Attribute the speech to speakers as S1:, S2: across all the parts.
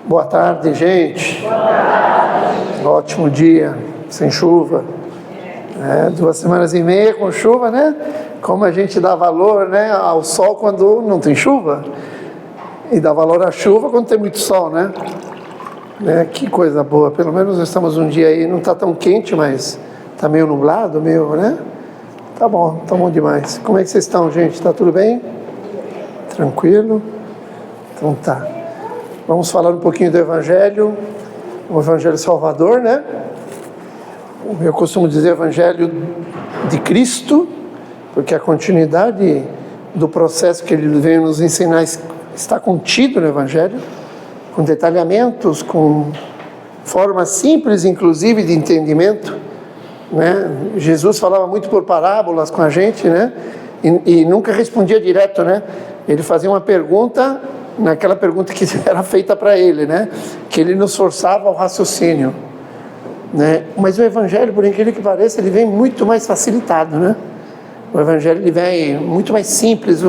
S1: Boa tarde, gente. Boa tarde. Ótimo dia, sem chuva. 2 semanas e meia com chuva, né? Como a gente dá valor, né, ao sol quando não tem chuva. E dá valor à chuva quando tem muito sol, né? Que coisa boa. Pelo menos nós estamos um dia aí, não está tão quente, mas está meio nublado, meio, né? Tá bom demais. Como é que vocês estão, gente? Está tudo bem? Tranquilo? Então tá. Vamos falar um pouquinho do Evangelho, o Evangelho Salvador, né? Eu costumo dizer Evangelho de Cristo, porque a continuidade do processo que ele veio nos ensinar está contido no Evangelho, com detalhamentos, com formas simples, inclusive, de entendimento, né? Jesus falava muito por parábolas com a gente, né? E nunca respondia direto, né? Ele fazia uma pergunta, naquela pergunta que era feita para ele, né? Que ele nos forçava ao raciocínio, né? Mas o Evangelho, por incrível que pareça, ele vem muito mais facilitado, né? O Evangelho ele vem muito mais simples.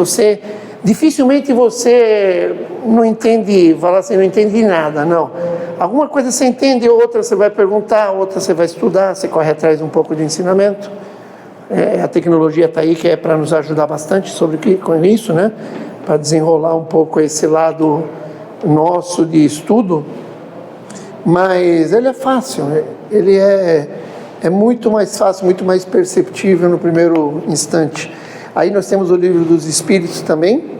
S1: Dificilmente você não entende, fala assim, não entendi nada, não. Alguma coisa você entende, outra você vai perguntar, outra você vai estudar, você corre atrás um pouco de ensinamento. A tecnologia está aí, que é para nos ajudar bastante com isso, né? Para desenrolar um pouco esse lado nosso de estudo. Mas ele é fácil, ele é muito mais fácil, muito mais perceptível no primeiro instante. Aí nós temos o livro dos Espíritos também,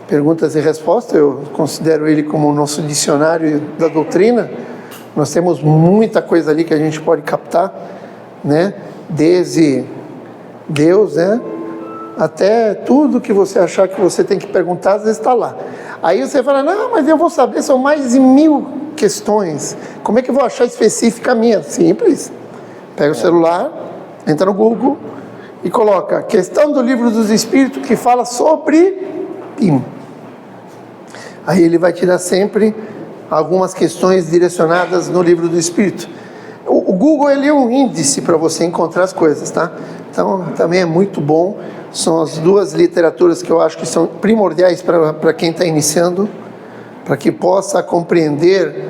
S1: perguntas e respostas. Eu considero ele como o nosso dicionário da doutrina. Nós temos muita coisa ali que a gente pode captar, né? Desde Deus, né? Até tudo que você achar que você tem que perguntar, às vezes está lá. Aí você fala, não, mas eu vou saber, são mais de 1000 questões. Como é que eu vou achar específica a minha? Simples. Pega o celular, entra no Google e coloca questão do livro dos Espíritos que fala sobre PIM. Aí ele vai te dar sempre algumas questões direcionadas no livro do Espírito. O Google ele é um índice para você encontrar as coisas, tá? Então também é muito bom. São as duas literaturas que eu acho que são primordiais para quem está iniciando, para que possa compreender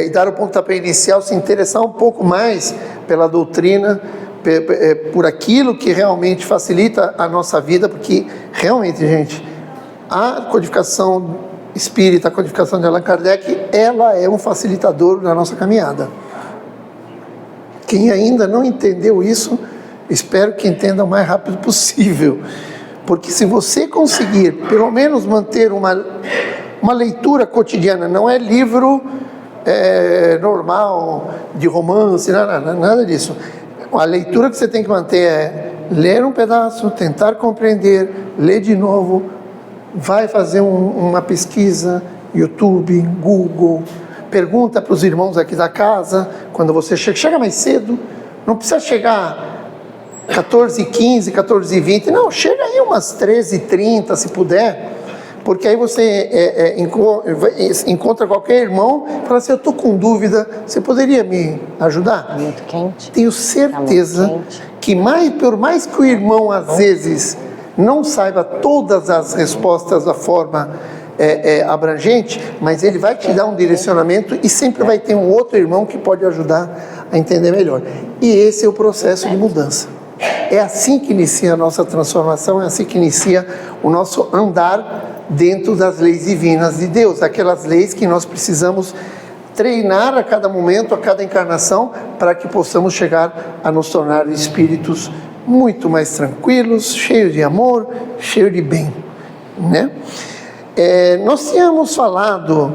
S1: e dar o pontapé inicial, se interessar um pouco mais pela doutrina, por aquilo que realmente facilita a nossa vida, porque realmente, gente, a codificação espírita, a codificação de Allan Kardec, ela é um facilitador da nossa caminhada. Quem ainda não entendeu isso, espero que entenda o mais rápido possível, porque se você conseguir pelo menos manter uma leitura cotidiana, não é livro normal de romance, nada disso. A leitura que você tem que manter é ler um pedaço, tentar compreender, ler de novo, vai fazer uma pesquisa, YouTube, Google, pergunta para os irmãos aqui da casa, quando você chega mais cedo, não precisa chegar 14h15, 14h20, não, chega aí umas 13h30, se puder, porque aí você encontra qualquer irmão e fala assim, eu estou com dúvida, você poderia me ajudar?
S2: Está muito quente.
S1: Tenho certeza que por mais que o irmão às vezes não saiba todas as respostas da forma abrangente, mas ele vai te dar um direcionamento e sempre vai ter um outro irmão que pode ajudar a entender melhor. E esse é o processo de mudança. É assim que inicia a nossa transformação, é assim que inicia o nosso andar dentro das leis divinas de Deus, aquelas leis que nós precisamos treinar a cada momento, a cada encarnação, para que possamos chegar a nos tornar espíritos muito mais tranquilos, cheios de amor, cheios de bem, né? Nós tínhamos falado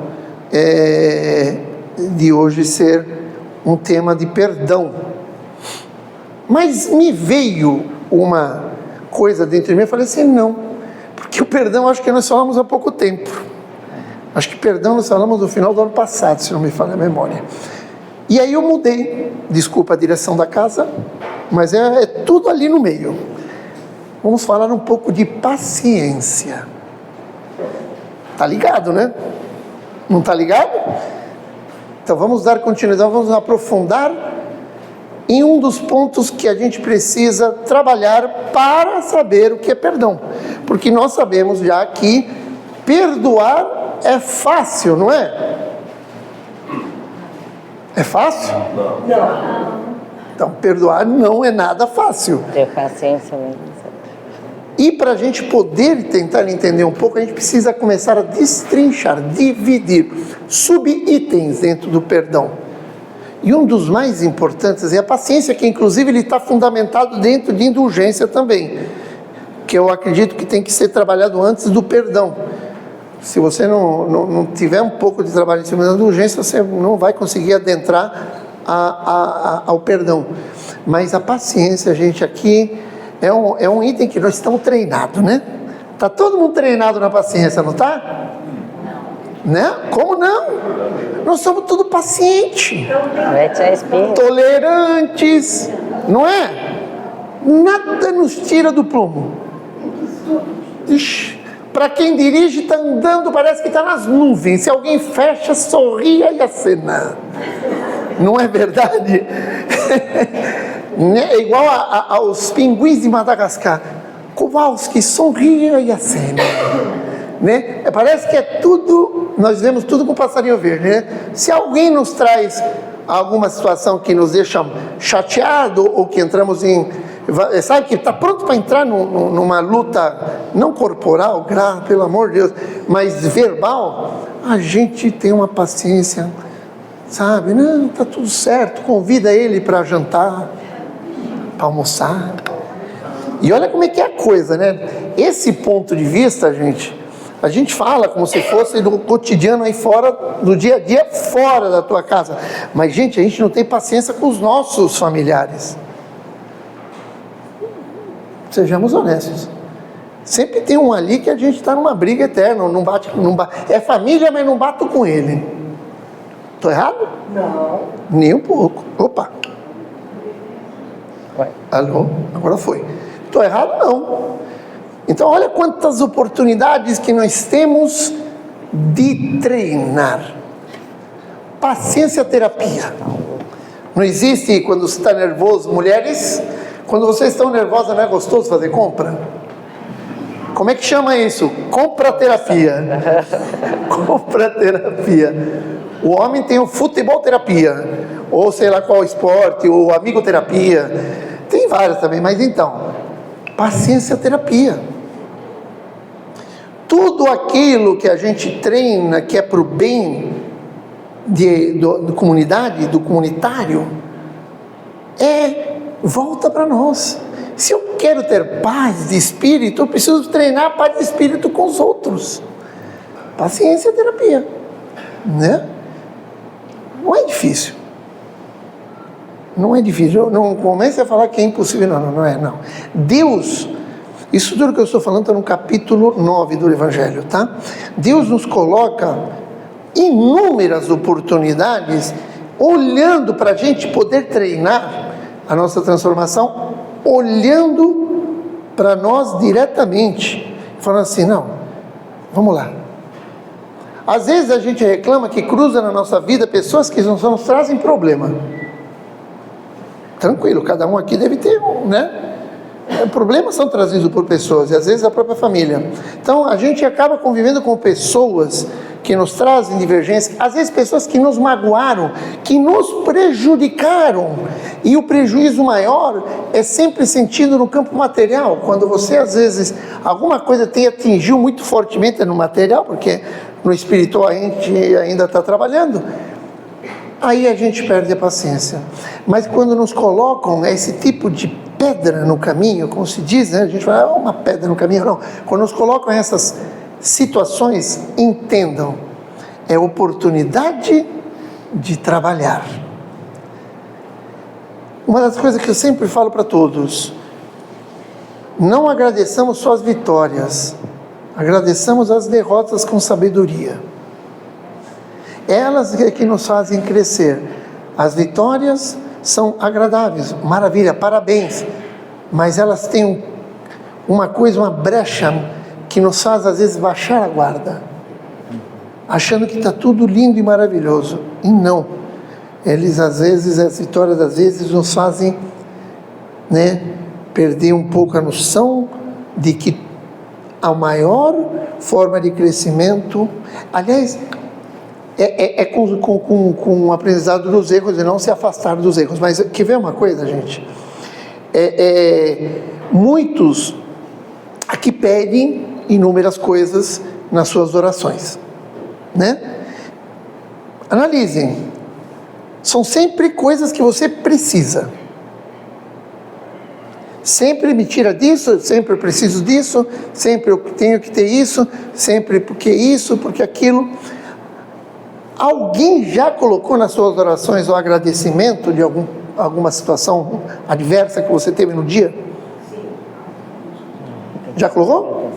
S1: de hoje ser um tema de perdão, mas me veio uma coisa dentro de mim, eu falei assim, não, porque o perdão acho que nós falamos há pouco tempo, acho que perdão nós falamos no final do ano passado, se não me falha a memória, e aí eu mudei, desculpa a direção da casa, mas é tudo ali no meio. Vamos falar um pouco de paciência. Tá ligado, né? Não tá ligado? Então vamos dar continuidade, vamos aprofundar em um dos pontos que a gente precisa trabalhar para saber o que é perdão. Porque nós sabemos já que perdoar é fácil, não é? É fácil? Não. Então, perdoar não é nada fácil.
S2: Ter paciência mesmo.
S1: E para a gente poder tentar entender um pouco, a gente precisa começar a destrinchar, dividir sub-itens dentro do perdão. E um dos mais importantes é a paciência, que inclusive ele está fundamentado dentro de indulgência também, que eu acredito que tem que ser trabalhado antes do perdão. Se você não tiver um pouco de trabalho em cima da indulgência, você não vai conseguir adentrar ao perdão. Mas a paciência, gente, aqui é um item que nós estamos treinados, né? Está todo mundo treinado na paciência, não está? Né? Como não? Nós somos tudo pacientes, tolerantes, não é? Nada nos tira do prumo. Para quem dirige, está andando, parece que está nas nuvens. Se alguém fecha, sorria e acena. Não é verdade? É igual aos pinguins de Madagascar. Kowalski sorria e acena. Né? Parece que é tudo, nós vemos tudo com passarinho verde, né? Se alguém nos traz alguma situação que nos deixa chateado, ou que entramos em, sabe, que está pronto para entrar numa luta, não corporal, pelo amor de Deus, mas verbal, a gente tem uma paciência, sabe? Não, está tudo certo, convida ele para jantar, para almoçar. E olha como é que é a coisa, né? Esse ponto de vista, gente, a gente fala como se fosse do cotidiano aí fora, do dia a dia fora da tua casa. Mas, gente, a gente não tem paciência com os nossos familiares. Sejamos honestos. Sempre tem um ali que a gente está numa briga eterna, não bate. É família, mas não bato com ele. Estou errado?
S2: Não.
S1: Nem um pouco. Opa.
S2: Vai.
S1: Alô? Agora foi. Estou errado? Não. Então, olha quantas oportunidades que nós temos de treinar. Paciência terapia. Não existe quando você está nervoso, mulheres, quando vocês estão nervosas, não é gostoso fazer compra? Como é que chama isso? Compra terapia. Compra terapia. O homem tem o futebol terapia, ou sei lá qual esporte, ou amigo terapia. Tem várias também, mas então, paciência terapia. Tudo aquilo que a gente treina, que é para o bem da comunidade, do comunitário, volta para nós. Se eu quero ter paz de espírito, eu preciso treinar a paz de espírito com os outros. Paciência e terapia, né? Não é difícil. Não é difícil. Não comece a falar que é impossível. Não é. Deus... Isso tudo que eu estou falando está no capítulo 9 do Evangelho, tá? Deus nos coloca inúmeras oportunidades, olhando para a gente poder treinar a nossa transformação, olhando para nós diretamente, falando assim, não, vamos lá. Às vezes a gente reclama que cruza na nossa vida pessoas que nos trazem problema. Tranquilo, cada um aqui deve ter um, né? Problemas são trazidos por pessoas, e às vezes a própria família. Então a gente acaba convivendo com pessoas que nos trazem divergência, às vezes pessoas que nos magoaram, que nos prejudicaram, e o prejuízo maior é sempre sentido no campo material. Quando você às vezes, alguma coisa te atingiu muito fortemente no material, porque no espiritual a gente ainda está trabalhando, aí a gente perde a paciência. Mas quando nos colocam esse tipo de pedra no caminho, como se diz, né? A gente fala, uma pedra no caminho, não. Quando nos colocam essas situações, entendam, é oportunidade de trabalhar. Uma das coisas que eu sempre falo para todos, não agradeçamos só as vitórias, agradeçamos as derrotas com sabedoria. Elas é que nos fazem crescer. As vitórias são agradáveis, maravilha, parabéns, mas elas têm uma coisa, uma brecha que nos faz às vezes baixar a guarda, achando que está tudo lindo e maravilhoso, e não. As vitórias às vezes nos fazem, né, perder um pouco a noção de que a maior forma de crescimento, aliás, com o aprendizado dos erros e não se afastar dos erros. Mas quer ver uma coisa, gente? Muitos aqui pedem inúmeras coisas nas suas orações, né? Analisem. São sempre coisas que você precisa. Sempre me tira disso, sempre eu preciso disso, sempre eu tenho que ter isso, sempre porque isso, porque aquilo. Alguém já colocou nas suas orações o agradecimento de alguma situação adversa que você teve no dia? Já colocou?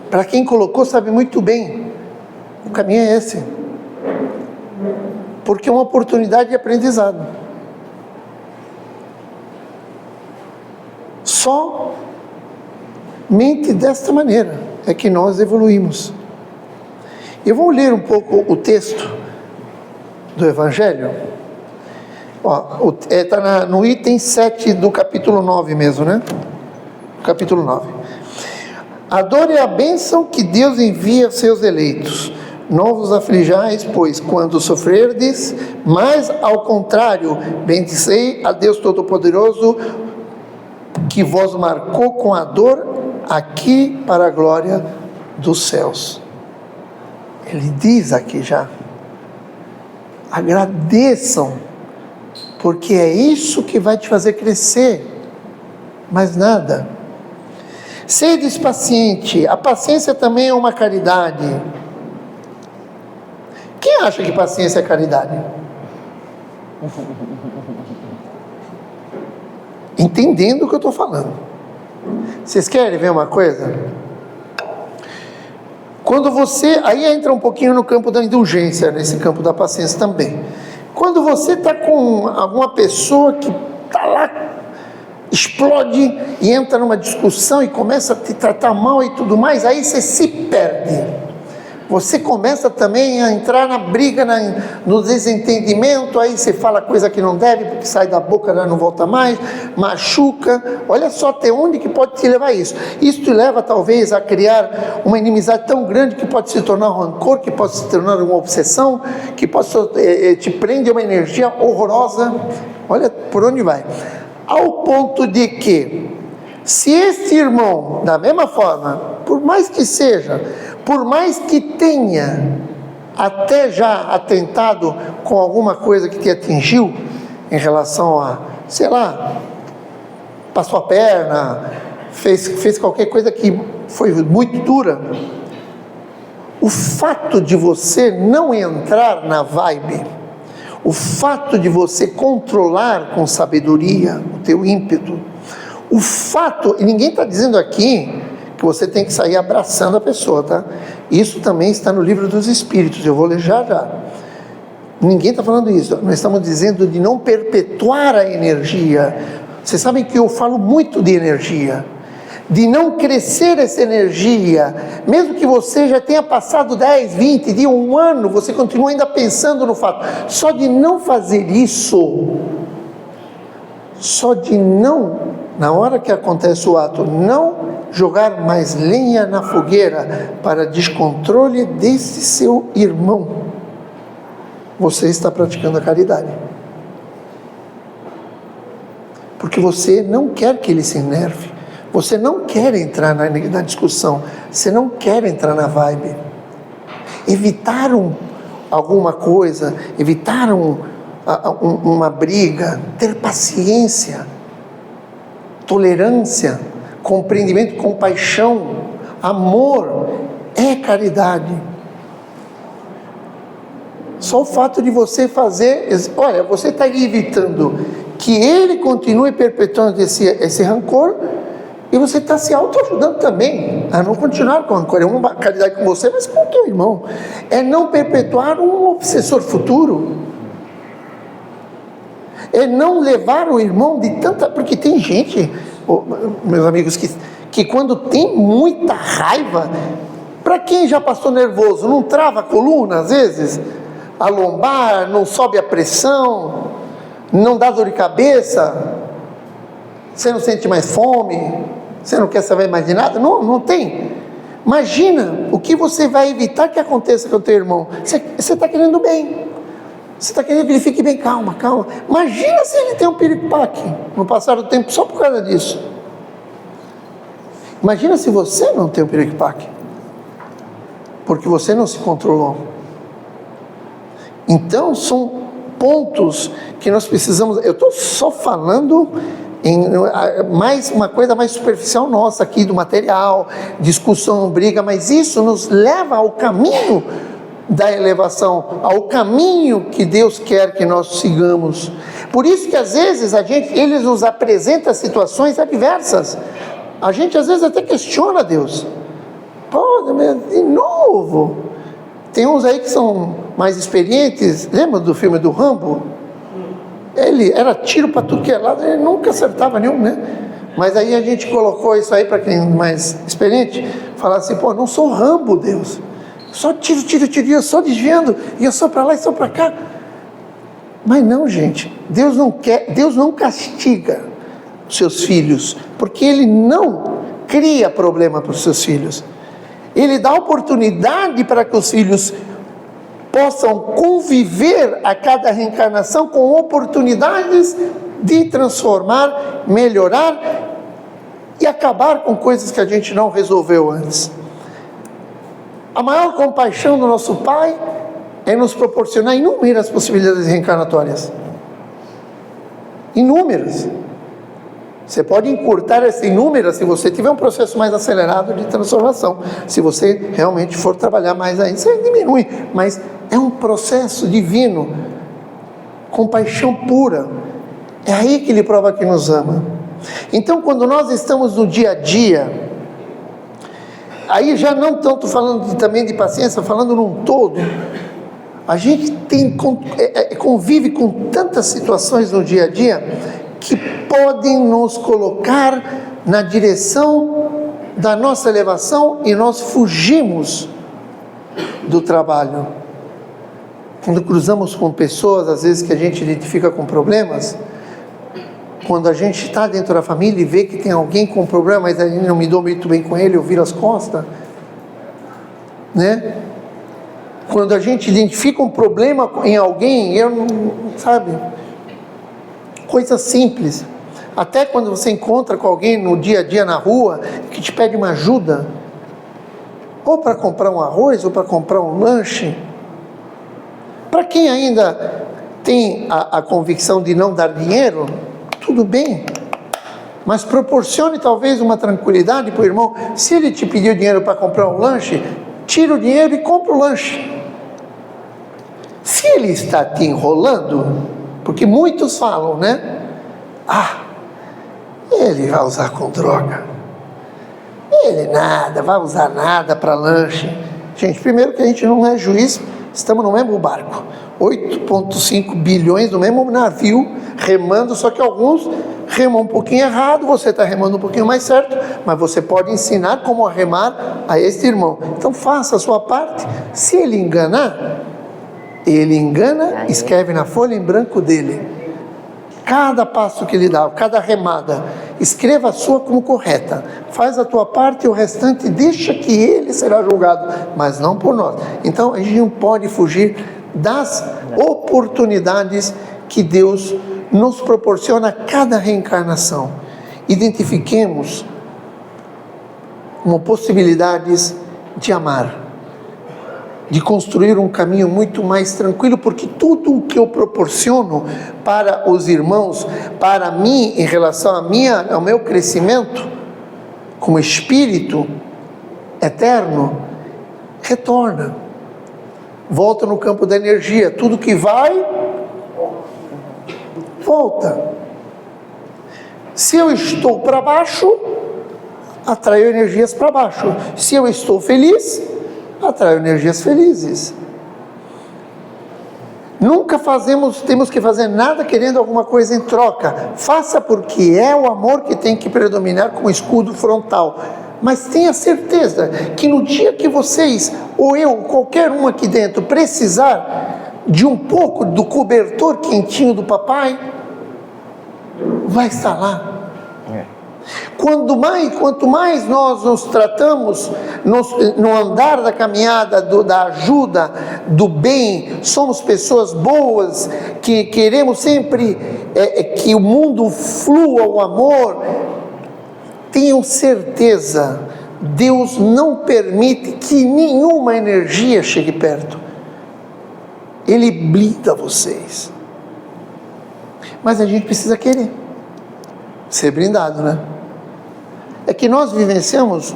S1: Para quem colocou, sabe muito bem. O caminho é esse. Porque é uma oportunidade de aprendizado. Somente desta maneira é que nós evoluímos. Eu vou ler um pouco o texto do Evangelho. Está no item 7 do capítulo 9 mesmo, né? Capítulo 9. A dor é a bênção que Deus envia aos seus eleitos. Não vos aflijais, pois quando sofrerdes, mas ao contrário, bendizei a Deus Todo-Poderoso, que vos marcou com a dor aqui para a glória dos céus. Ele diz aqui já, agradeçam, porque é isso que vai te fazer crescer, mais nada. Sedes paciente, a paciência também é uma caridade. Quem acha que paciência é caridade? Entendendo o que eu estou falando. Vocês querem ver uma coisa? Quando você, aí entra um pouquinho no campo da indulgência, nesse campo da paciência também. Quando você está com alguma pessoa que está lá, explode e entra numa discussão e começa a te tratar mal e tudo mais, aí você se perde. Você começa também a entrar na briga, no desentendimento, aí você fala coisa que não deve, porque sai da boca, não volta mais, machuca. Olha só até onde que pode te levar isso. Isso te leva talvez a criar uma inimizade tão grande que pode se tornar um rancor, que pode se tornar uma obsessão, que pode te prender uma energia horrorosa. Olha por onde vai. Ao ponto de que, se este irmão, da mesma forma, por mais que seja, por mais que tenha até já atentado com alguma coisa que te atingiu, em relação a, sei lá, passou a perna, fez qualquer coisa que foi muito dura, o fato de você não entrar na vibe, o fato de você controlar com sabedoria o teu ímpeto, o fato, e ninguém está dizendo aqui que você tem que sair abraçando a pessoa, tá? Isso também está no livro dos Espíritos, eu vou ler já. Ninguém está falando isso, nós estamos dizendo de não perpetuar a energia. Vocês sabem que eu falo muito de energia, de não crescer essa energia, mesmo que você já tenha passado 10, 20 dias, um ano, você continua ainda pensando no fato, só de não fazer isso, só de não, na hora que acontece o ato, não jogar mais lenha na fogueira para descontrole desse seu irmão, você está praticando a caridade. Porque você não quer que ele se enerve, você não quer entrar na discussão, você não quer entrar na vibe. Evitar alguma coisa, evitar uma briga, ter paciência, tolerância, compreendimento, compaixão, amor, é caridade. Só o fato de você fazer, olha, você está evitando que ele continue perpetuando esse rancor, e você está se auto-ajudando também a não continuar com rancor. É uma caridade com você, mas com o teu irmão. É não perpetuar um obsessor futuro. É não levar o irmão de tanta... Porque tem gente, meus amigos, que quando tem muita raiva, para quem já passou nervoso, não trava a coluna às vezes, a lombar, não sobe a pressão, não dá dor de cabeça, você não sente mais fome, você não quer saber mais de nada, não tem. Imagina o que você vai evitar que aconteça com o teu irmão. Você está querendo bem. Você está querendo que ele fique bem, calma. Imagina se ele tem um piripaque no passar do tempo só por causa disso. Imagina se você não tem um piripaque, porque você não se controlou. Então, são pontos que nós precisamos. Eu estou só falando em mais uma coisa mais superficial nossa aqui, do material, discussão, briga, mas isso nos leva ao caminho da elevação, ao caminho que Deus quer que nós sigamos. Por isso que às vezes Ele nos apresenta situações adversas. A gente às vezes até questiona Deus. Pô, de novo. Tem uns aí que são mais experientes. Lembra do filme do Rambo? Ele era tiro para tudo que é lado, ele nunca acertava nenhum, né? Mas aí a gente colocou isso aí para quem é mais experiente, falar assim, pô, não sou Rambo, Deus. Só tiro, eu só desviando, e eu só para lá e só para cá. Mas não, gente, Deus não castiga os seus filhos, porque Ele não cria problema para os seus filhos. Ele dá oportunidade para que os filhos possam conviver a cada reencarnação com oportunidades de transformar, melhorar e acabar com coisas que a gente não resolveu antes. A maior compaixão do nosso Pai é nos proporcionar inúmeras possibilidades reencarnatórias. Inúmeras. Você pode encurtar essa inúmera se você tiver um processo mais acelerado de transformação. Se você realmente for trabalhar mais aí, você diminui. Mas é um processo divino, compaixão pura. É aí que Ele prova que nos ama. Então, quando nós estamos no dia a dia, aí já não tanto falando também de paciência, falando num todo, a gente convive com tantas situações no dia a dia que podem nos colocar na direção da nossa elevação e nós fugimos do trabalho. Quando cruzamos com pessoas, às vezes que a gente identifica com problemas, quando a gente está dentro da família e vê que tem alguém com problema, mas a gente não me dou muito bem com ele, eu viro as costas, né? Quando a gente identifica um problema em alguém, sabe? Coisa simples. Até quando você encontra com alguém no dia a dia na rua, que te pede uma ajuda, ou para comprar um arroz, ou para comprar um lanche. Para quem ainda tem a convicção de não dar dinheiro, tudo bem, mas proporcione talvez uma tranquilidade para o irmão. Se ele te pediu dinheiro para comprar um lanche, tira o dinheiro e compra o lanche. Se ele está te enrolando, porque muitos falam, né? Ele vai usar com droga, ele vai usar nada para lanche. Gente, primeiro que a gente não é juiz, estamos no mesmo barco, 8,5 bilhões no mesmo navio, remando, só que alguns remam um pouquinho errado, você está remando um pouquinho mais certo, mas você pode ensinar como remar a este irmão. Então faça a sua parte. Se ele enganar, ele engana, escreve na folha em branco dele cada passo que ele dá, cada remada, escreva a sua como correta, faz a tua parte e o restante deixa que ele será julgado, mas não por nós. Então a gente não pode fugir das oportunidades que Deus nos proporciona a cada reencarnação. Identifiquemos como possibilidades de amar, de construir um caminho muito mais tranquilo, porque tudo o que eu proporciono para os irmãos, para mim, em relação ao meu crescimento, como espírito eterno, retorna, volta no campo da energia. Tudo que vai, volta. Se eu estou para baixo, atraio energias para baixo. Se eu estou feliz, atraio energias felizes. Nunca temos que fazer nada querendo alguma coisa em troca. Faça porque é o amor que tem que predominar como escudo frontal. Mas tenha certeza que no dia que vocês, ou eu, qualquer um aqui dentro, precisar de um pouco do cobertor quentinho do papai, vai estar lá. Quanto mais nós nos tratamos no andar da caminhada, da ajuda, do bem, somos pessoas boas, que queremos sempre que o mundo flua o amor, tenham certeza, Deus não permite que nenhuma energia chegue perto. Ele blinda vocês. Mas a gente precisa querer ser blindado, né? É que nós vivenciamos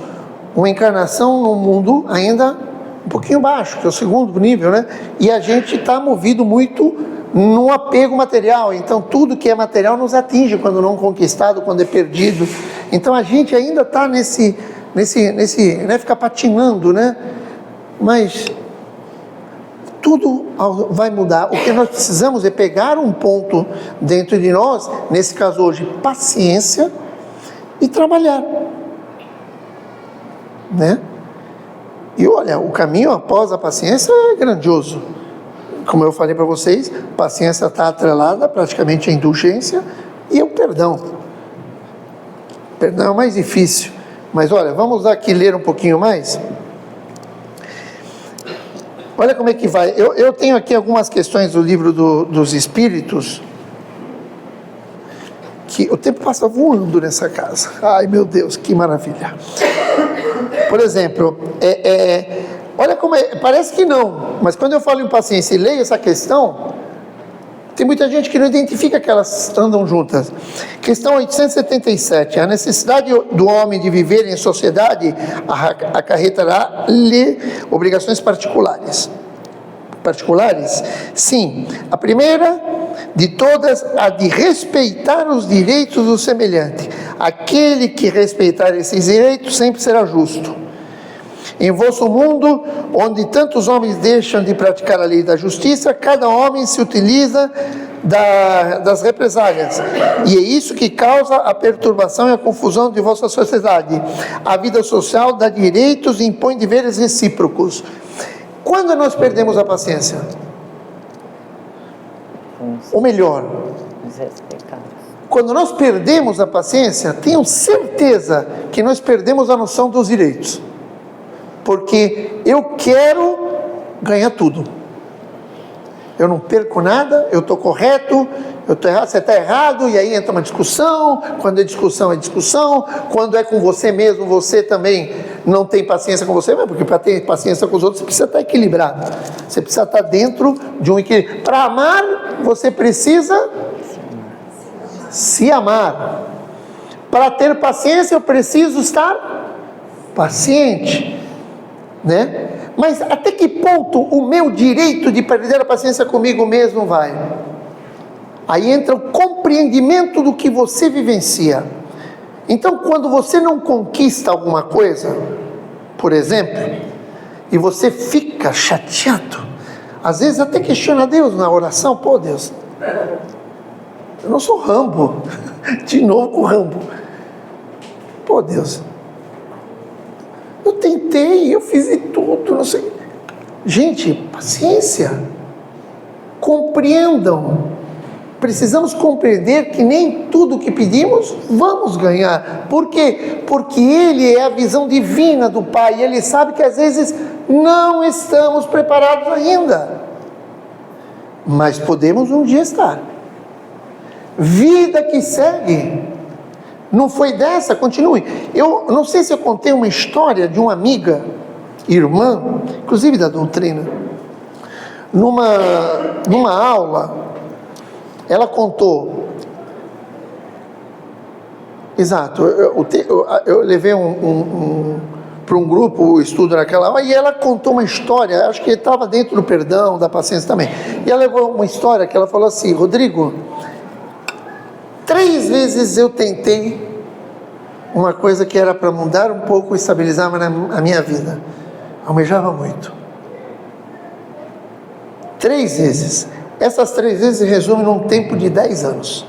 S1: uma encarnação num mundo ainda um pouquinho baixo, que é o segundo nível, né? E a gente está movido muito no apego material. Então tudo que é material nos atinge quando não conquistado, quando é perdido. Então a gente ainda está nesse, né? Fica patinando, né? Mas tudo vai mudar. O que nós precisamos é pegar um ponto dentro de nós, nesse caso hoje, paciência, e trabalhar, né? E olha, o caminho após a paciência é grandioso. Como eu falei para vocês, paciência está atrelada praticamente à indulgência e ao perdão. Perdão é o mais difícil. Mas olha, vamos aqui ler um pouquinho mais. Olha como é que vai. Eu tenho aqui algumas questões do livro dos Espíritos, que o tempo passa voando nessa casa. Ai, meu Deus, que maravilha. Por exemplo, olha como parece que não, mas quando eu falo em paciência e leio essa questão, tem muita gente que não identifica que elas andam juntas. Questão 877. A necessidade do homem de viver em sociedade acarretará-lhe obrigações particulares. Particulares? Sim. A primeira de todas, a de respeitar os direitos do semelhante. Aquele que respeitar esses direitos sempre será justo. Em vosso mundo, onde tantos homens deixam de praticar a lei da justiça, cada homem se utiliza das represálias. E é isso que causa a perturbação e a confusão de vossa sociedade. A vida social dá direitos e impõe deveres recíprocos. Quando nós perdemos a paciência? Ou melhor, quando nós perdemos a paciência, tenham certeza que nós perdemos a noção dos direitos. Porque eu quero ganhar tudo. Eu não perco nada, eu estou correto, eu estou errado, você está errado, e aí entra uma discussão. Quando é discussão. Quando é com você mesmo, você também não tem paciência com você mesmo, porque para ter paciência com os outros, você precisa estar equilibrado. Você precisa estar dentro de um equilíbrio. Para amar, você precisa se amar. Para ter paciência, eu preciso estar paciente. Né? Mas até que ponto o meu direito de perder a paciência comigo mesmo vai? Aí entra o compreendimento do que você vivencia. Então, quando você não conquista alguma coisa, por exemplo, e você fica chateado, às vezes até questiona Deus na oração. Pô, Deus, eu não sou Rambo. De novo com o Rambo. Pô, Deus, eu tentei, eu fiz de tudo, não sei. Gente, paciência. Compreendam. Precisamos compreender que nem tudo que pedimos vamos ganhar. Por quê? Porque Ele é a visão divina do Pai. Ele sabe que às vezes não estamos preparados ainda. Mas podemos um dia estar. Vida que segue. Não foi dessa? Continue. Eu não sei se eu contei uma história de uma amiga, irmã, inclusive da doutrina. Numa aula, ela contou. Exato, eu levei para um grupo o estudo naquela aula, e ela contou uma história, acho que estava dentro do perdão, da paciência também. E ela levou uma história que ela falou assim: Rodrigo, 3 vezes eu tentei uma coisa que era para mudar um pouco, estabilizar a minha vida. Almejava muito. 3 vezes. Essas 3 vezes resumem num tempo de 10 anos.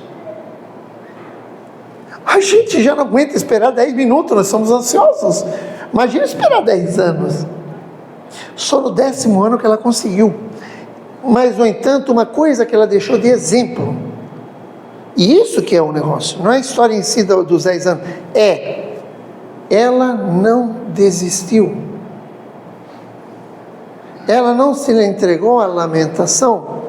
S1: A gente já não aguenta esperar 10 minutos, nós somos ansiosos. Imagina esperar 10 anos. Só no 10º ano que ela conseguiu. Mas, no entanto, uma coisa que ela deixou de exemplo E isso que é o negócio, não é a história em si dos 10 anos, ela não desistiu. Ela não se entregou à lamentação,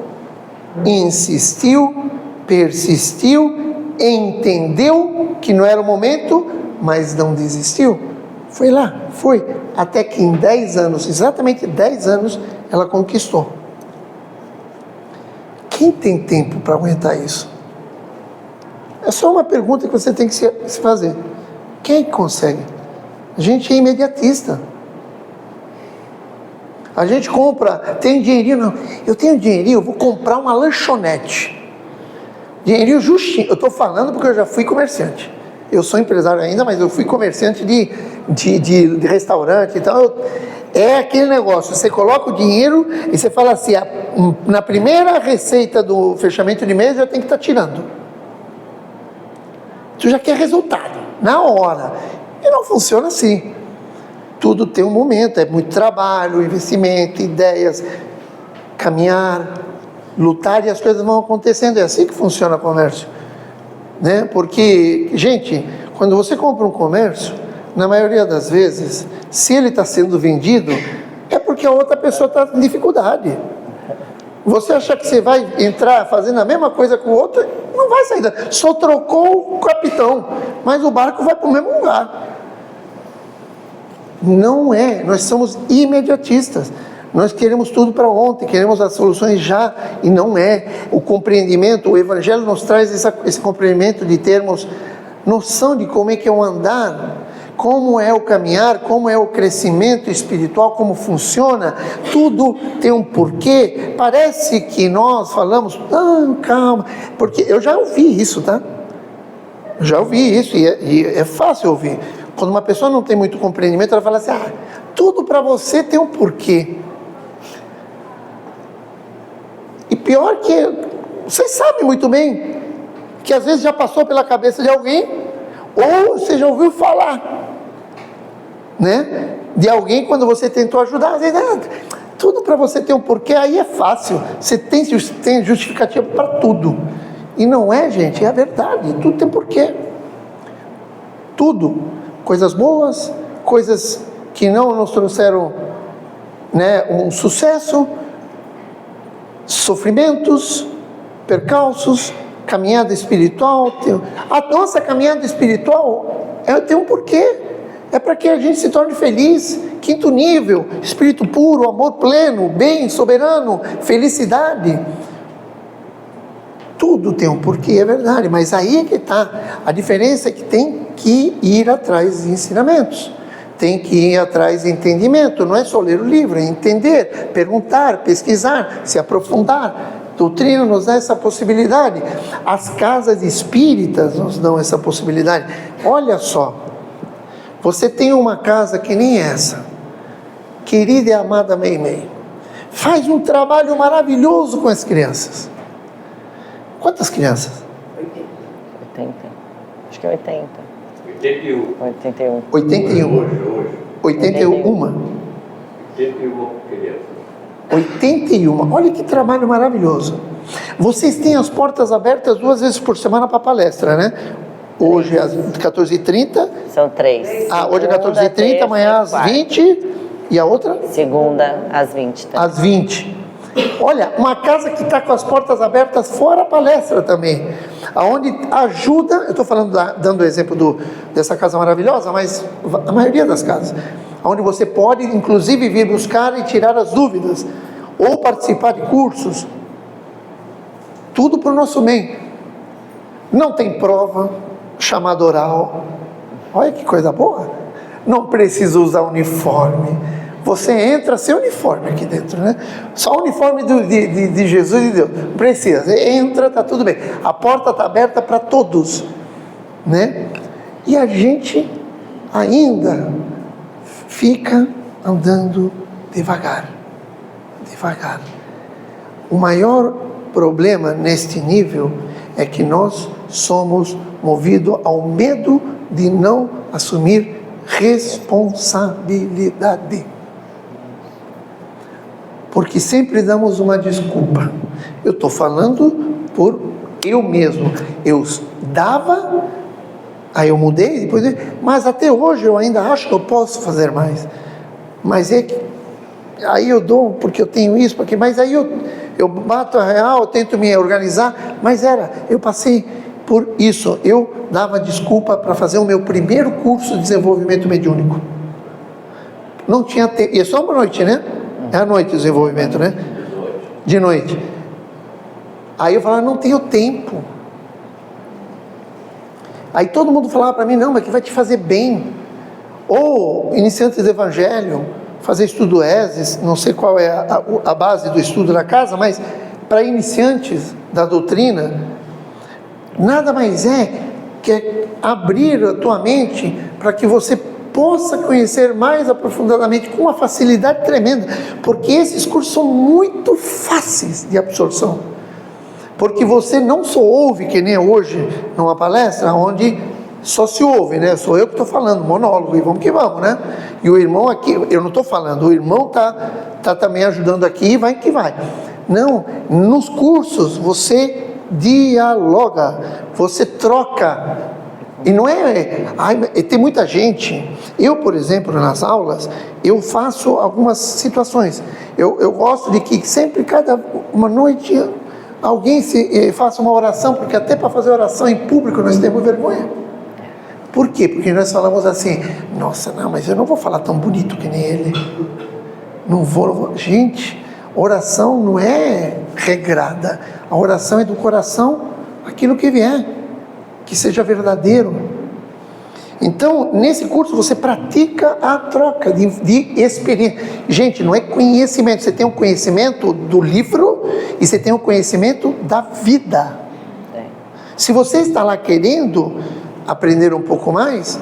S1: insistiu, persistiu, entendeu que não era o momento, mas não desistiu. Foi lá, foi, até que em 10 anos, exatamente 10 anos, ela conquistou. Quem tem tempo para aguentar isso? É só uma pergunta que você tem que se fazer. Quem consegue? A gente é imediatista. A gente compra, tem dinheirinho, não. Eu tenho dinheirinho, eu vou comprar uma lanchonete. Dinheirinho justinho. Eu estou falando porque eu já fui comerciante. Eu sou empresário ainda, mas eu fui comerciante de restaurante. Então, é aquele negócio. Você coloca o dinheiro e você fala assim, na primeira receita do fechamento de mês, eu tenho que estar tirando. Tu já quer resultado, na hora. E não funciona assim. Tudo tem um momento, é muito trabalho, investimento, ideias, caminhar, lutar e as coisas vão acontecendo. É assim que funciona o comércio, né? Porque, gente, quando você compra um comércio, na maioria das vezes, se ele está sendo vendido, é porque a outra pessoa está em dificuldade. Você acha que você vai entrar fazendo a mesma coisa com o outro? Não vai sair. Só trocou o capitão, mas o barco vai para o mesmo lugar. Não é, nós somos imediatistas, nós queremos tudo para ontem, queremos as soluções já, e não é. O compreendimento, o Evangelho nos traz esse compreendimento de termos noção de como é que é o andar, como é o caminhar, como é o crescimento espiritual, como funciona, tudo tem um porquê. Parece que nós falamos, calma, porque eu já ouvi isso, tá? Eu já ouvi isso, e é fácil ouvir. Quando uma pessoa não tem muito compreendimento, ela fala assim, tudo para você tem um porquê. E pior que, vocês sabem muito bem, que às vezes já passou pela cabeça de alguém, ou você já ouviu falar, né? De alguém quando você tentou ajudar, às vezes, tudo para você tem um porquê, aí é fácil, você tem justificativa para tudo. E não é, gente, é a verdade, tudo tem porquê. Tudo. Coisas boas, coisas que não nos trouxeram, né, um sucesso, sofrimentos, percalços, caminhada espiritual. A nossa caminhada espiritual tem um porquê. É para que a gente se torne feliz. Quinto nível, espírito puro, amor pleno, bem, soberano, felicidade. Tudo tem um porquê, é verdade, mas aí é que está. A diferença é que tem que ir atrás de ensinamentos, tem que ir atrás de entendimento, não é só ler o livro, é entender, perguntar, pesquisar, se aprofundar. Doutrina nos dá essa possibilidade, as casas espíritas nos dão essa possibilidade. Olha só, você tem uma casa que nem essa, querida e amada Meimei, faz um trabalho maravilhoso com as crianças. Quantas crianças?
S2: 80. Acho que é 80.
S3: 81.
S2: 81.
S1: 81.
S3: Hoje.
S1: 81.
S3: 81 crianças.
S1: 81. Olha que trabalho maravilhoso. Vocês têm as portas abertas 2 vezes por semana para palestra, né? Hoje às 14h30.
S2: São 3.
S1: Hoje é 14h30, amanhã às 20. E a outra?
S2: Segunda às 20. Tá?
S1: Às 20. Olha, uma casa que está com as portas abertas fora a palestra também, aonde ajuda, eu estou falando, dando o exemplo dessa casa maravilhosa, mas a maioria das casas, onde você pode inclusive vir buscar e tirar as dúvidas, ou participar de cursos, tudo para o nosso bem. Não tem prova, chamada oral, olha que coisa boa, não precisa usar uniforme. Você entra sem uniforme aqui dentro, né? Só o uniforme de Jesus e Deus. Não precisa. Entra, está tudo bem. A porta está aberta para todos, né? E a gente ainda fica andando devagar. Devagar. O maior problema neste nível é que nós somos movidos ao medo de não assumir responsabilidade. Porque sempre damos uma desculpa. Eu estou falando por eu mesmo, eu dava, aí eu mudei, depois, mas até hoje eu ainda acho que eu posso fazer mais. Mas é que, aí eu dou porque eu tenho isso, porque, mas aí eu bato a real, eu tento me organizar, mas eu passei por isso. Eu dava desculpa para fazer o meu primeiro curso de desenvolvimento mediúnico. Não tinha tempo, e é só uma noite, né? É à noite o desenvolvimento, né? De noite. Aí eu falava, não tenho tempo. Aí todo mundo falava para mim, não, mas que vai te fazer bem. Ou iniciantes do evangelho, fazer estudo ESES, não sei qual é a base do estudo da casa, mas para iniciantes da doutrina, nada mais que abrir a tua mente para que você possa conhecer mais aprofundadamente, com uma facilidade tremenda, porque esses cursos são muito fáceis de absorção, porque você não só ouve, que nem hoje, numa palestra, onde só se ouve, né? Sou eu que estou falando, monólogo, e vamos que vamos, né? E o irmão aqui, eu não estou falando, o irmão tá também ajudando aqui, vai que vai. Não, nos cursos você dialoga, você troca, e não tem muita gente. Eu, por exemplo, nas aulas, eu faço algumas situações, eu gosto de que sempre, cada uma noite, alguém faça uma oração, porque até para fazer oração em público nós temos vergonha. Por quê? Porque nós falamos assim, nossa, não, mas eu não vou falar tão bonito que nem ele, não vou. Gente, oração não é regrada, a oração é do coração, aquilo que vier, que seja verdadeiro. Então, nesse curso você pratica a troca de experiência. Gente, não é conhecimento, você tem um conhecimento do livro e você tem um conhecimento da vida. Se você está lá querendo aprender um pouco mais,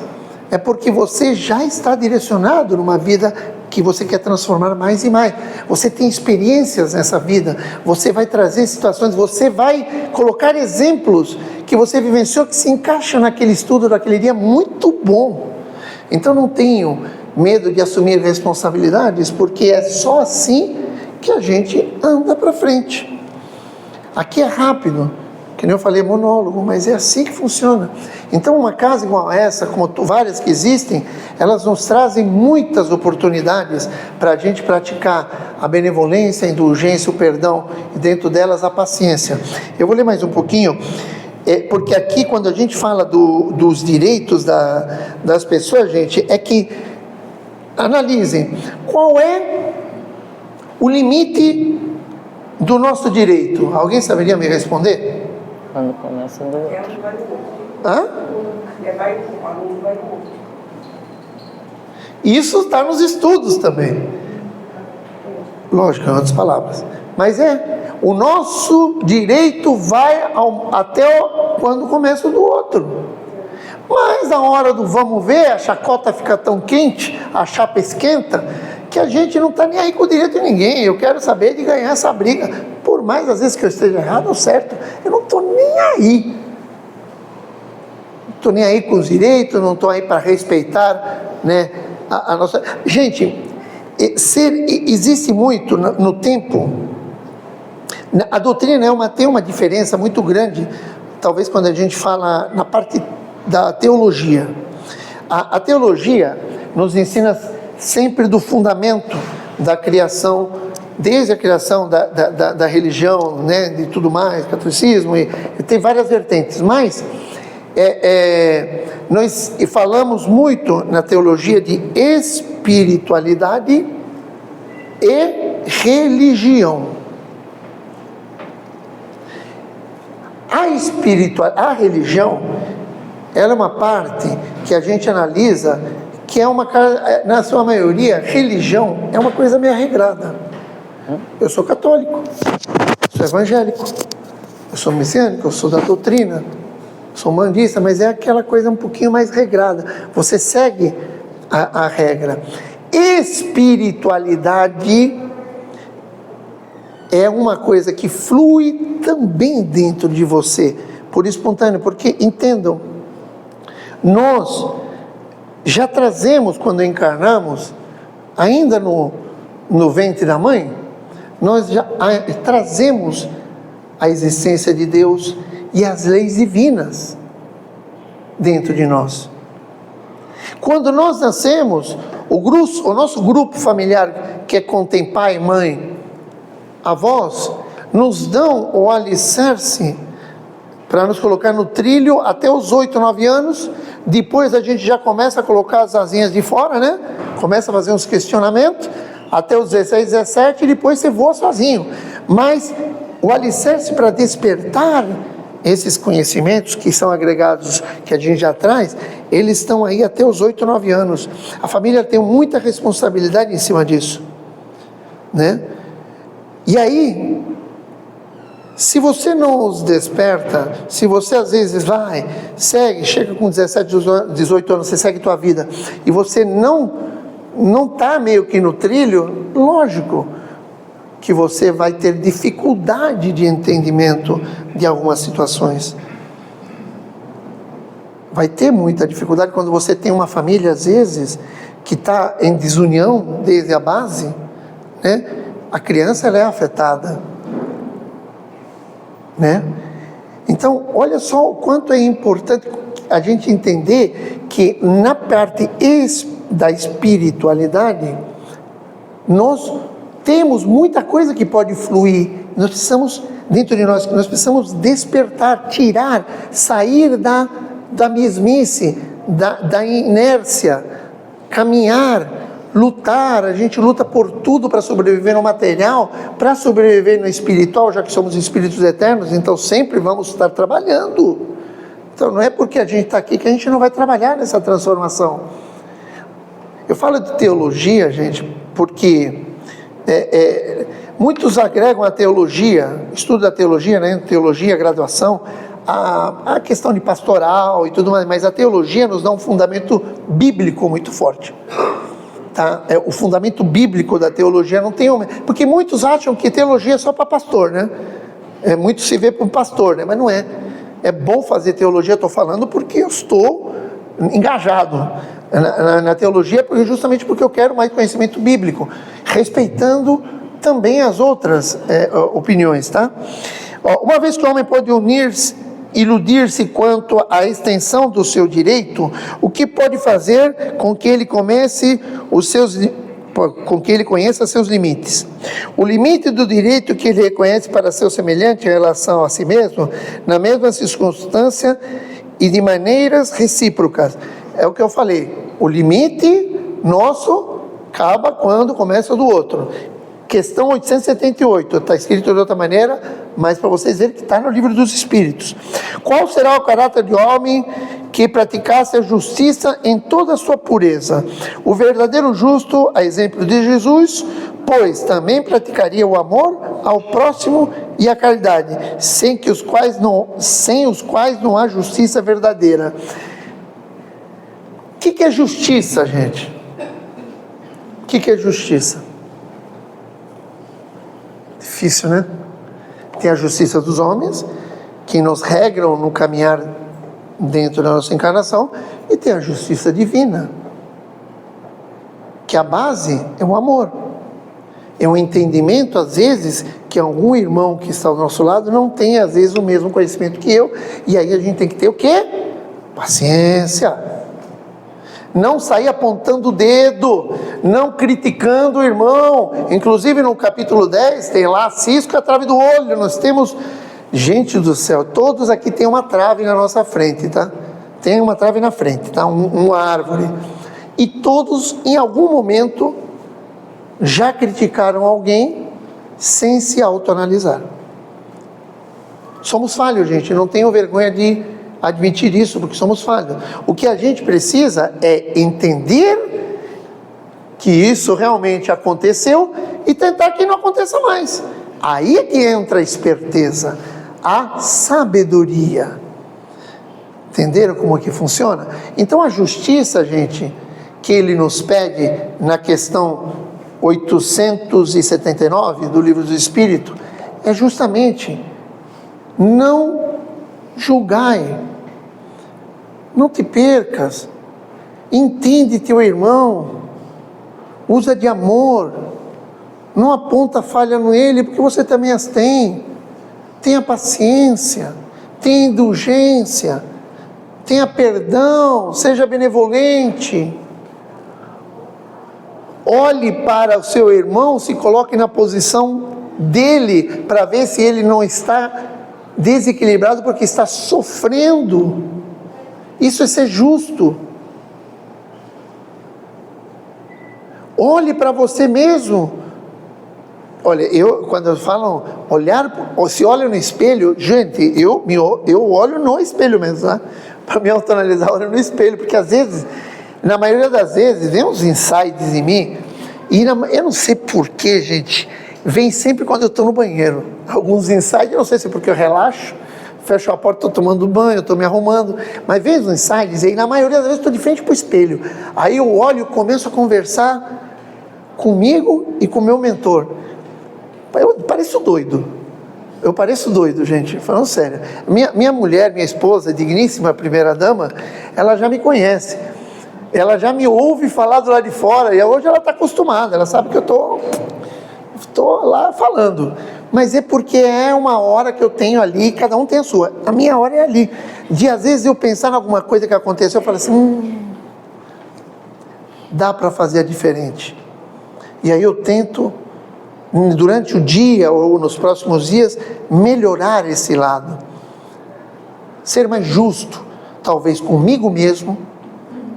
S1: é porque você já está direcionado numa vida que você quer transformar mais e mais. Você tem experiências nessa vida, você vai trazer situações, você vai colocar exemplos que você vivenciou, que se encaixam naquele estudo daquele dia, muito bom. Então não tenho medo de assumir responsabilidades, porque é só assim que a gente anda para frente. Aqui é rápido, que nem eu falei, monólogo, mas é assim que funciona. Então uma casa igual a essa, como várias que existem, elas nos trazem muitas oportunidades para a gente praticar a benevolência, a indulgência, o perdão, e dentro delas a paciência. Eu vou ler mais um pouquinho, porque aqui quando a gente fala dos direitos das pessoas, gente, é que analisem, qual é o limite do nosso direito? Alguém saberia me responder?
S2: Quando começa do outro.
S1: Hã? Isso está nos estudos também. Lógico, em outras palavras. Mas o nosso direito vai até quando começa o do outro. Mas na hora do vamos ver, a chacota fica tão quente, a chapa esquenta, que a gente não está nem aí com o direito de ninguém. Eu quero saber de ganhar essa briga. Por mais às vezes que eu esteja errado ou certo, eu não estou nem aí. Não estou nem aí com os direitos, não estou aí para respeitar, né, a nossa... Gente, existe muito no tempo... A doutrina tem uma diferença muito grande, talvez quando a gente fala na parte da teologia. A teologia nos ensina sempre do fundamento da criação, desde a criação da religião, né, de tudo mais, catolicismo, e tem várias vertentes, mas nós falamos muito na teologia de espiritualidade e religião. A religião, ela é uma parte que a gente analisa, que na sua maioria, religião é uma coisa meio regrada. Eu sou católico, sou evangélico, eu sou messiânico, eu sou da doutrina, sou mandista, mas é aquela coisa um pouquinho mais regrada. Você segue a regra. Espiritualidade é uma coisa que flui também dentro de você, por espontâneo, porque, entendam, nós já trazemos, quando encarnamos, ainda no ventre da mãe, nós já trazemos a existência de Deus e as leis divinas dentro de nós. Quando nós nascemos, o nosso grupo familiar, que contém pai, mãe, avós, nos dão o alicerce para nos colocar no trilho até os 8, 9 anos. Depois a gente já começa a colocar as asinhas de fora, né? Começa a fazer uns questionamentos até os 16, 17, e depois você voa sozinho. Mas o alicerce para despertar esses conhecimentos que são agregados, que a gente já traz, eles estão aí até os 8, 9 anos. A família tem muita responsabilidade em cima disso, né? E aí, se você não os desperta, se você às vezes vai, segue, chega com 17, 18 anos, você segue tua vida, e você não está meio que no trilho, lógico que você vai ter dificuldade de entendimento de algumas situações. Vai ter muita dificuldade quando você tem uma família, às vezes, que está em desunião desde a base, né? A criança, ela é afetada, né? Então, olha só o quanto é importante a gente entender que na parte da espiritualidade, nós temos muita coisa que pode fluir. Nós precisamos, dentro de nós precisamos despertar, tirar, sair da mesmice, da inércia, caminhar, lutar. A gente luta por tudo para sobreviver no material, para sobreviver no espiritual, já que somos espíritos eternos, então sempre vamos estar trabalhando. Então não é porque a gente está aqui que a gente não vai trabalhar nessa transformação. Eu falo de teologia, gente, porque muitos agregam a teologia, estudo da teologia, né? Teologia, graduação, a questão de pastoral e tudo mais, mas a teologia nos dá um fundamento bíblico muito forte. Tá? O fundamento bíblico da teologia não tem... Porque muitos acham que teologia é só para pastor, né? Muito se vê para um pastor, né? Mas não é. É bom fazer teologia, estou falando porque eu estou engajado na teologia, justamente porque eu quero mais conhecimento bíblico, respeitando também as outras opiniões, tá? Uma vez que o homem pode iludir-se quanto à extensão do seu direito, o que pode fazer com que ele conheça seus limites? O limite do direito que ele reconhece para seu semelhante em relação a si mesmo, na mesma circunstância e de maneiras recíprocas. É o que eu falei, o limite nosso acaba quando começa o do outro. Questão 878, está escrito de outra maneira, mas para vocês verem que está no livro dos Espíritos. Qual será o caráter de homem que praticasse a justiça em toda a sua pureza? O verdadeiro justo, a exemplo de Jesus, pois também praticaria o amor ao próximo e a caridade, sem os quais não há justiça verdadeira. O que é justiça, gente? O que é justiça? Difícil, né? Tem a justiça dos homens, que nos regram no caminhar dentro da nossa encarnação, e tem a justiça divina, que a base é o amor. É um entendimento, às vezes, que algum irmão que está ao nosso lado não tem, às vezes, o mesmo conhecimento que eu, e aí a gente tem que ter o quê? Paciência. Não sair apontando o dedo, não criticando o irmão. Inclusive no capítulo 10 tem lá cisco e a trave do olho. Nós temos, gente do céu, todos aqui tem uma trave na nossa frente, tá? Tem uma trave na frente, tá? Uma árvore. E todos, em algum momento, já criticaram alguém sem se autoanalisar. Somos falhos, gente, não tenham vergonha de admitir isso, porque somos falhos. O que a gente precisa é entender que isso realmente aconteceu e tentar que não aconteça mais. Aí é que entra a esperteza, a sabedoria. Entenderam como que funciona? Então a justiça, gente, que ele nos pede na questão 879 do Livro do Espírito, é justamente não julgai, não te percas, entende teu irmão, usa de amor, não aponta falha nele, porque você também as tem, tenha paciência, tenha indulgência, tenha perdão, seja benevolente. Olhe para o seu irmão, se coloque na posição dele, para ver se ele não está desequilibrado porque está sofrendo. Isso é ser justo. Olhe para você mesmo. Olha, quando eu falo olhar, ou se olha no espelho, gente, eu olho no espelho mesmo, né? Para me autoanalisar, eu olho no espelho, porque às vezes, na maioria das vezes, vem uns insights em mim, e eu não sei porquê, gente, vem sempre quando eu estou no banheiro. Alguns insights, eu não sei se é porque eu relaxo, fecho a porta, estou tomando banho, estou me arrumando, mas vem uns insights, e na maioria das vezes estou de frente para o espelho. Aí eu olho e começo a conversar comigo e com o meu mentor. Eu pareço doido, gente, falando sério. Minha mulher, minha esposa, digníssima primeira dama, ela já me conhece. Ela já me ouve falar do lado de fora, e hoje ela está acostumada, ela sabe que eu estou lá falando. Mas é porque é uma hora que eu tenho ali, cada um tem a sua. A minha hora é ali. De às vezes eu pensar em alguma coisa que aconteceu, eu falo assim, dá para fazer diferente. E aí eu tento, durante o dia ou nos próximos dias, melhorar esse lado. Ser mais justo, talvez comigo mesmo,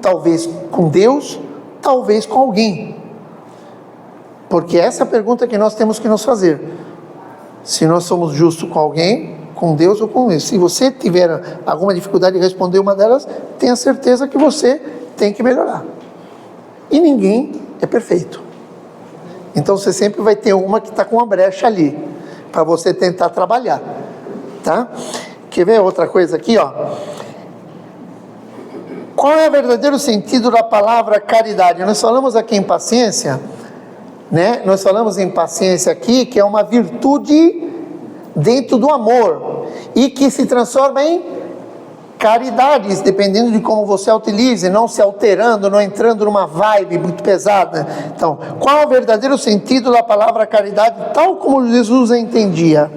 S1: talvez com Deus, talvez com alguém. Porque essa é a pergunta que nós temos que nos fazer. Se nós somos justos com alguém, com Deus ou com Ele. Se você tiver alguma dificuldade de responder uma delas, tenha certeza que você tem que melhorar. E ninguém é perfeito. Então você sempre vai ter uma que está com uma brecha ali, para você tentar trabalhar, tá? Quer ver outra coisa aqui, ó? Qual é o verdadeiro sentido da palavra caridade? Nós falamos aqui em paciência, né? Nós falamos em paciência aqui, que é uma virtude dentro do amor, e que se transforma em caridades, dependendo de como você a utilize, não se alterando, não entrando numa vibe muito pesada. Então, qual é o verdadeiro sentido da palavra caridade, tal como Jesus a entendia?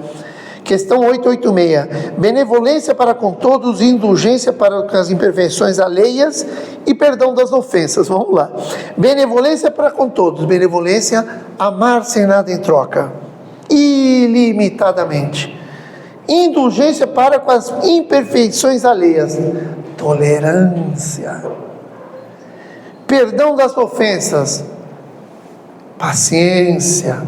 S1: Questão 886. Benevolência para com todos, indulgência para com as imperfeições alheias e perdão das ofensas. Vamos lá. Benevolência para com todos. Benevolência, amar sem nada em troca, ilimitadamente. Indulgência para com as imperfeições alheias, tolerância. Perdão das ofensas, paciência.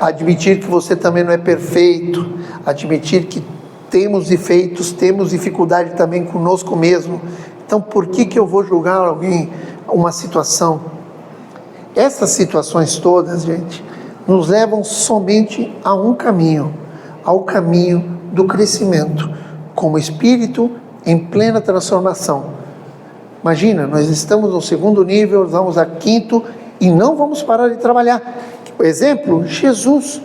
S1: Admitir que você também não é perfeito, admitir que temos defeitos, temos dificuldade também conosco mesmo. Então por que eu vou julgar alguém, uma situação? Essas situações todas, gente, nos levam somente a um caminho, ao caminho do crescimento, como espírito em plena transformação. Imagina, nós estamos no segundo nível, vamos a quinto e não vamos parar de trabalhar. Por exemplo, Jesus.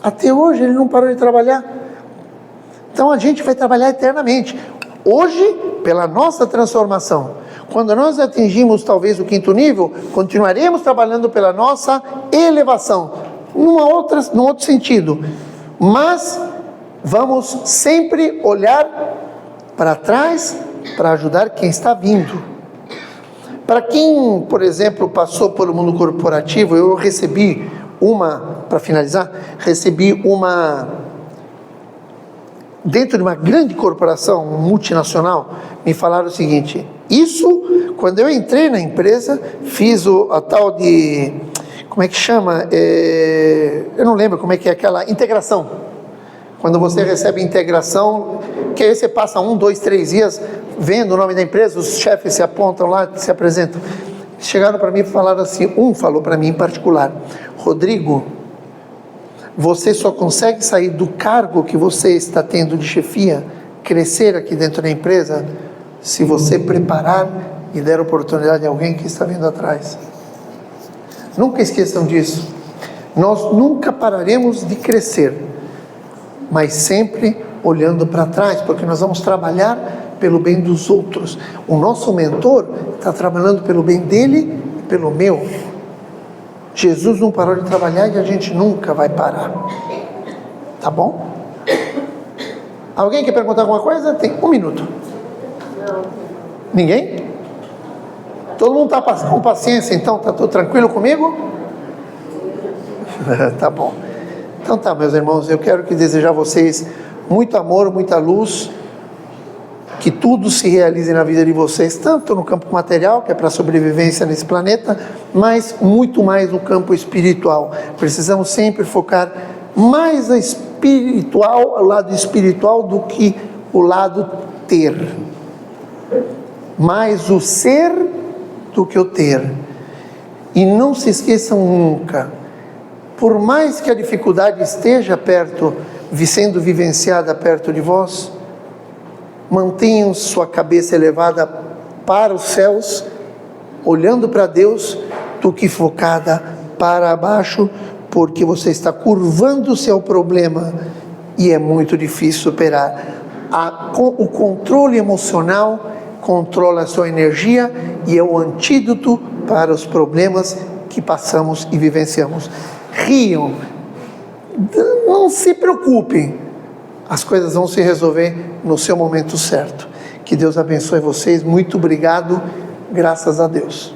S1: Até hoje ele não parou de trabalhar. Então a gente vai trabalhar eternamente. Hoje, pela nossa transformação. Quando nós atingimos talvez o quinto nível, continuaremos trabalhando pela nossa elevação. Num outro sentido. Mas vamos sempre olhar para trás para ajudar quem está vindo. Para quem, por exemplo, passou por o mundo corporativo, eu recebi para finalizar, dentro de uma grande corporação multinacional, me falaram o seguinte, quando eu entrei na empresa, fiz a tal de, como é que chama? Eu não lembro como é que é aquela integração. Quando você recebe integração, que aí você passa 1, 2, 3 dias vendo o nome da empresa, os chefes se apontam lá, se apresentam. Chegaram para mim e falaram assim, falou para mim em particular, Rodrigo, você só consegue sair do cargo que você está tendo de chefia, crescer aqui dentro da empresa, se você preparar e der oportunidade a alguém que está vindo atrás. Nunca esqueçam disso. Nós nunca pararemos de crescer, mas sempre olhando para trás, porque nós vamos trabalhar pelo bem dos outros. O nosso mentor está trabalhando pelo bem dele e pelo meu. Jesus não parou de trabalhar e a gente nunca vai parar. Tá bom? Alguém quer perguntar alguma coisa? Tem 1 minuto. Ninguém? Todo mundo está com paciência, então? Está tudo tranquilo comigo? Tá bom. Então tá, meus irmãos, eu quero que desejar a vocês muito amor, muita luz, que tudo se realize na vida de vocês, tanto no campo material, que é para a sobrevivência nesse planeta, mas muito mais no campo espiritual. Precisamos sempre focar mais no espiritual, o lado espiritual, do que o lado ter. Mais o ser do que o ter. E não se esqueçam nunca, por mais que a dificuldade esteja perto, sendo vivenciada perto de vós, mantenham sua cabeça elevada para os céus, olhando para Deus, do que focada para baixo, porque você está curvando o seu problema e é muito difícil superar. O controle emocional controla a sua energia e é o antídoto para os problemas que passamos e vivenciamos. Riam, não se preocupem, as coisas vão se resolver no seu momento certo. Que Deus abençoe vocês, muito obrigado, graças a Deus.